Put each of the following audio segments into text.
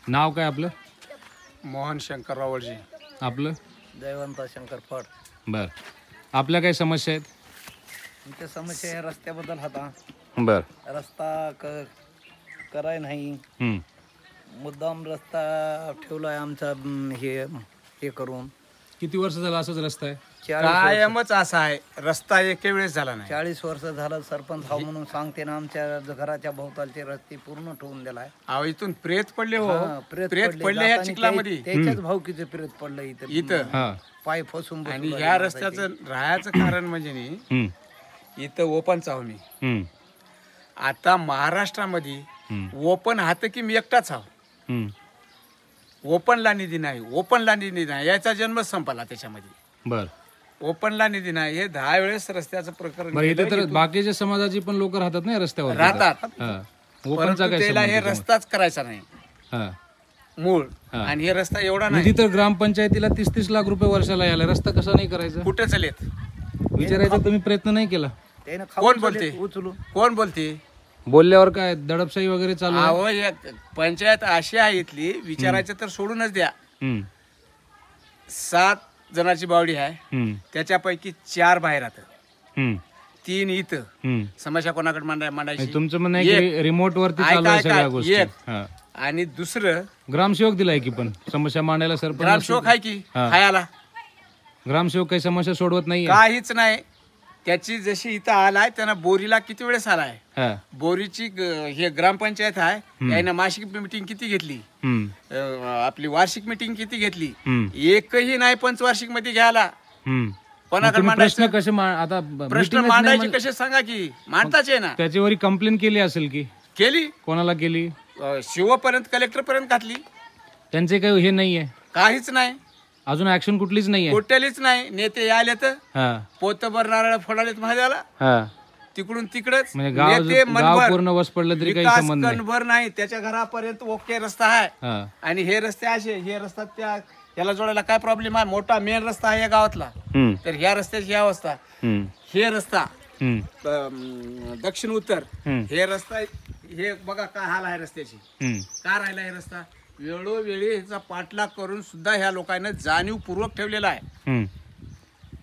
नाव काय आपलं? मोहन शंकर रावळजी. आपलं? जयवंत शंकर फड. बर. आपल्या काही समस्या आहेत? आमच्या समस्या या रस्त्याबद्दल होता. बर. रस्ता कराय नाही. मुद्दाम रस्ता ठेवलाय आमचा हे करून. किती वर्ष झालं असंच रस्ता आहे? कायमच असा आहे रस्ता, एके वेळेस झाला नाही. 40 वर्ष झालं सरपंच हा म्हणून सांगते ना, आमच्या घराच्या भोवतालचे रस्ते पूर्ण ठेवून दिलाय. अहो इथून प्रेत पडले हो. हा, प्रेत पडले ह्या चिखलामध्ये. त्याच्याच भावकीचे प्रेत पडलं इथं पाय फसून. आणि ह्या रस्त्याचं राहायचं कारण म्हणजे नी, इथं ओपन चावणी. आता महाराष्ट्रामध्ये ओपन हात की मी एकटाच आहो. ओपनला निधी नाही, ओपनला निधी नाही, याचा जन्मच संपला त्याच्यामध्ये. बर. ओपनला निधी नाही, हे 10 वेळेस रस्त्याचं प्रकरण. इथे तर बाकीच्या समाजाची पण लोक राहतात नाही रस्त्यावर. राहतात. ओपनचा काय त्याला हे रस्ताच करायचा नाही मूळ. आणि हे रस्ता एवढा नाही. निधी तर ग्रामपंचायतीला 30-30 लाख रुपये वर्षाला यायला, रस्ता कसा नाही करायचा? कुठे चलेत विचारायचा तुम्ही प्रयत्न नाही केला? कोण बोलते? कोण बोलते? बोलल्यावर काय दडपशाही वगैरे चालू आहे? अहो एक पंचायत अशी आहे इथली, विचारायचं तर सोडूनच द्या. 7 जणांची बावडी आहे, त्याच्यापैकी 4 बाहेर राहतात, 3 इथं. समस्या कोणाकडे मांडायची? तुमचं म्हणणं आहे की रिमोट वरती चालू आहे सगळ्या गोष्टी. आणि दुसरं ग्रामसेवक दिलाय की पण समस्या मांडायला सरपंच. ग्रामसेवक आहे की खायला? ग्रामसेवक काही समस्या सोडवत नाही. काहीच नाही. त्याची जशी इथं आलाय त्यानं बोरीला किती वेळेस आलाय. बोरीची हे ग्रामपंचायत आहे, यानं मासिक मीटिंग किती घेतली, आपली वार्षिक मीटिंग किती घेतली, एकही नाही पंचवार्षिक मध्ये घ्यायला. कोणाकडे प्रश्न कसे आता प्रश्न मांडायचे कसे सांगा की? मांडताच आहे ना. त्याच्यावर कंप्लेंट केली असेल की? केली. कोणाला केली? शिवपर्यंत, कलेक्टर पर्यंत घातली. त्यांचे काही हे नाहीये? काहीच नाही. अजून ऍक्शन कुठलीच नाहीये? कुठलीच नाही. नेते आले तर पोतभर नारळ फोडालेत महादेवाला, तिकडून तिकडच. गाव पूर्ण वस पडलं तरी काही संबंध नाही. नाही, त्याच्या घरापर्यंत ओके रस्ता आहे. आणि हे रस्ते असे, हे रस्ता त्या याला जोडायला काय प्रॉब्लेम आहे? मोठा मेन रस्ता आहे या गावातला, तर ह्या रस्त्याची ही अवस्था. हे रस्ता दक्षिण उत्तर, हे रस्ता, हे बघा काय हाल आहे रस्त्याची. का राहिला हे रस्ता? वेळोवेळी ह्याचा पाठलाग करून सुद्धा ह्या लोकांना जाणीवपूर्वक ठेवलेला आहे.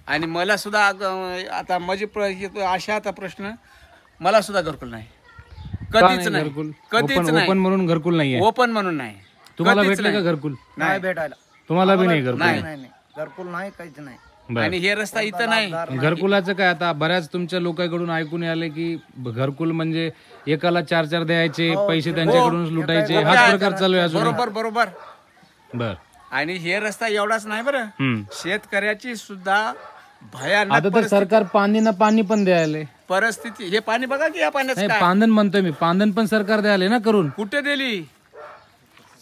आणि मला सुद्धा आता माझी अशा आता प्रश्न, मला सुद्धा घरकुल नाही, कधीच नाही, कधीच नाही. ओपन म्हणून घरकुल नाही? ओपन म्हणून नाही. तुम्हाला भेटले का घरकुल? नाही भेटायला. तुम्हाला बी नाही घरकुल? नाही, घरकुल नाही, काहीच नाही. आणि हे रस्ता इथं नाही. घरकुलाचं काय? आता बऱ्याच तुमच्या लोकांकडून ऐकून आले की घरकुल म्हणजे एकाला 4-4 द्यायचे, पैसे त्यांच्याकडून लुटायचे, हाच प्रकार चालू आहे अजून? बरोबर बरोबर. बर. आणि हे रस्ता एवढाच नाही बरं, शेतकऱ्याची सुद्धा भयानक आता तर सरकार पाणी पण द्यायला परिस्थिती. हे पाणी बघा की, या पाण्याचं पांदन म्हणतोय मी, पांदन पण सरकार द्यायला ना करून. कुठे दिली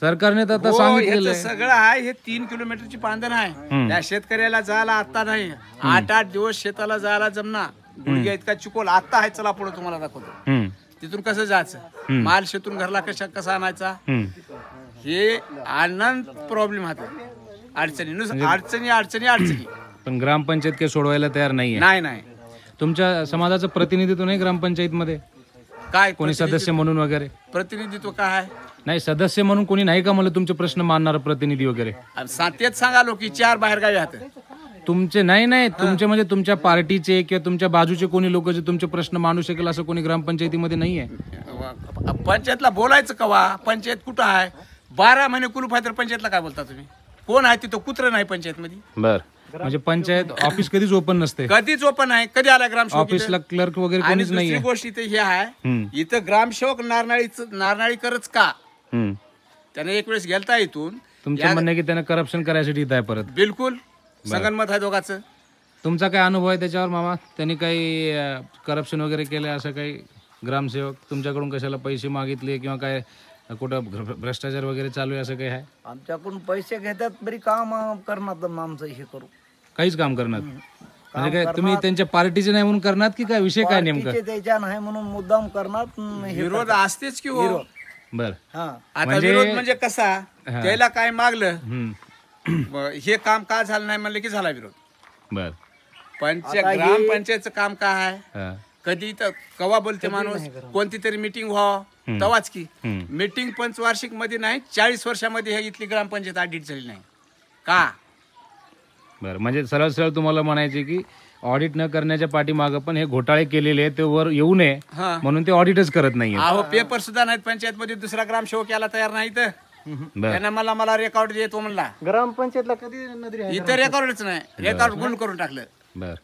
सरकारने तर आता सांगितलेलं सगळं आहे. हे 3 किलोमीटरची पांदन आहे. त्या शेतकऱ्याला जायला आता नाही, 8-8 दिवस शेताला जायला जमना. गुडघ्या इतका चिकोल आता आहे. चला पुढे तुम्हाला दाखवतो. तिथून कसं जायचं, माल शेतून घरला कसा आणायचा, हे आनंद प्रॉब्लेम होता. अडचणी अडचणी अडचणी अडचणी. पण ग्रामपंचायत काही सोडवायला तयार नाहीये? नाही. तुमच्या समाजाचं प्रतिनिधित्व नाही ग्रामपंचायत मध्ये? काय कोणी सदस्य म्हणून वगैरे? प्रतिनिधित्व काय आहे? नाही, सदस्य म्हणून कोणी नाही का मला तुमचे प्रश्न मानणार प्रतिनिधी वगैरे? तेच सांगा लोक 4 बाहेर गावी आहेत तुमचे. नाही तुमचे म्हणजे तुमच्या पार्टीचे किंवा तुमच्या बाजूचे कोणी लोक जे तुमचे प्रश्न मांडू शकेल असं कोणी ग्रामपंचायतीमध्ये नाहीये? पंचायतला बोलायचं कवा? पंचायत कुठं आहे? 12 महिने कुलूप आहे तर पंचायतला काय बोलता तुम्ही? कोण आहे तिथं? कुत्र नाही पंचायत मध्ये. बर. म्हणजे पंचायत ऑफिस कधीच ओपन नसते? कधीच ओपन आहे. कधी आला ग्रामसेवक ऑफिसला? क्लर्क वगैरे कोणीच नाही? दुसरी गोष्ट इथे हे आहे, इथं ग्रामसेवक नारनाळी करच का? त्याने एक वेळेस गेलता इथून. तुमचं म्हणणं की त्याने करप्शन करायसाठी इथं आहे परत? बिलकुल संगनमत आहे दोघांचं. तुमचा काय अनुभव आहे त्याच्यावर मामा? त्यांनी काही करप्शन वगैरे केलं असं काही? ग्रामसेवक तुमच्याकडून कशाला पैसे मागितले किंवा काय कुठं भ्रष्टाचार वगैरे चालू आहे असं काही आहे? आमच्याकडून पैसे घेतात, बरी काम करणार आमचं हे करू. काहीच काम करणार म्हणजे काय? तुम्ही त्यांच्या पार्टीचे नाही म्हणून करणार की काय? विषय काय नेमका? त्याच्या नाही म्हणून मुद्दाम करणार. विरोध असतेच की हो. बर. आता विरोध म्हणजे कसा? त्याला काय मागलं, हे काम का झालं नाही म्हणलं की झाला विरोध. बर. ग्रामपंचायतचं काम काय आहे? कधी तर कवा बोलते माणूस कोणती तरी मीटिंग व्हावं तवाच की मीटिंग पंचवार्षिक मध्ये नाही 40 वर्षामध्ये हे इथली ग्रामपंचायत ऑडिट झाली नाही का. बरं, म्हणजे सरळ सरळ तुम्हाला म्हणायचे की ऑडिट न करण्याच्या पाठीमागं पण हे घोटाळे केलेले आहेत, ते वर येऊ नये म्हणून ते ऑडिटच करत नाहीये. अहो पेपर सुद्धा नाहीत पंचायत मध्ये, दुसरा ग्रामसेवक यायला तयार नाही तर बरं, त्यानं मला रेकॉर्ड देतो म्हणला. ग्रामपंचायतला कधी नजरी आहे? इथं रेकॉर्डच नाही, रेकॉर्ड गुंड करून टाकलं. बरं,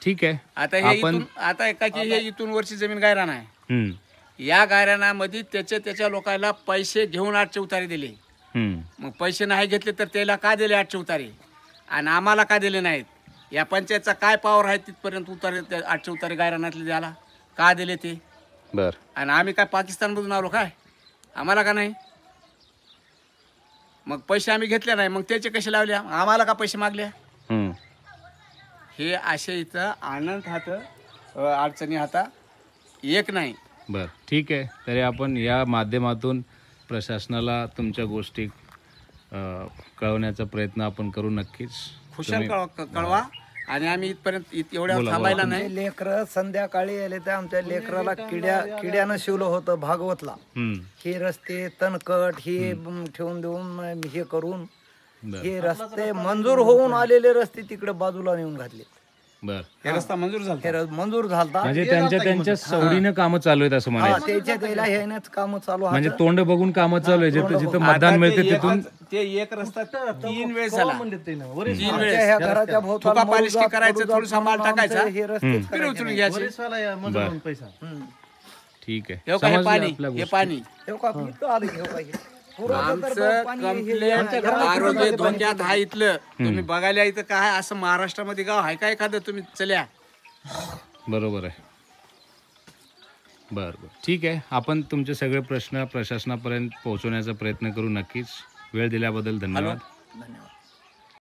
ठीक आहे. आता हे आता काय की हे इथून वरची जमीन गायरान आहे. हम्म, या गायरानामध्ये त्याच्या लोकांना पैसे घेऊन 8चे उतारे दिले. मग पैसे नाही घेतले तर त्याला का दिले 8चे उतारे आणि आम्हाला का दिले नाहीत? या पंचायतचा काय पॉवर आहे तिथपर्यंत उतारे 8चे उतारे गायरानातले द्यायला का दिले ते? बरं, आणि आम्ही काय पाकिस्तानमधून आलो काय? आम्हाला का नाही? मग पैसे आम्ही घेतले नाही, मग त्याचे कसे लावले? आम्हाला का पैसे मागले? हम्म, हे असे इथं आनंद हात अडचणी हाता एक नाही. बरं, ठीक आहे. तरी आपण या माध्यमातून प्रशासनाला तुमच्या गोष्टी कळवण्याचा प्रयत्न आपण करू नक्कीच. खुशाल कळवा आणि आम्ही इथपर्यंत एवढ्या थांबायला नाही. लेकर संध्याकाळी आले तर आमच्या लेकराला किड्यानं शिवलं होतं भागवतला. हे रस्ते तणकट हे ठेवून देऊन हे करून हे रस्ते मंजूर होऊन आलेले रस्ते तिकडे बाजूला नेऊन घातले. बरं, हे रस्ता मंजूर झाला. मंजूर झाला म्हणजे त्यांच्या सवडीनं कामं चालू आहेत असं म्हणायचं. त्याच्या त्याला हेच काम चालू म्हणजे तोंड बघून कामं चालू आहे. जिथं मतदान मिळते तिथून ते एक रस्ता 3 वेळेस झाला. 3 ह्या वेळेस घराच्या थोपा पॉलिश करायचं, थोडंसं माल टाकायचा, हे रस्ते फिर उचलून घ्यायचे. ठीक आहे. हे का हे समजलं पाणी, आपल्या हे पाणी आमचं कंप्लेंट आरोग्य धोक्यात आहे इथलं. तुम्ही बघायला इथं काय असं महाराष्ट्रामध्ये गाव आहे काय एखादं? तुम्ही चल्या. बरोबर आहे. बरं बरं, ठीक आहे. आपण तुमचे सगळे प्रश्न प्रशासनापर्यंत पोहोचवण्याचा प्रयत्न करू नक्कीच. वेळ दिल्याबद्दल धन्यवाद.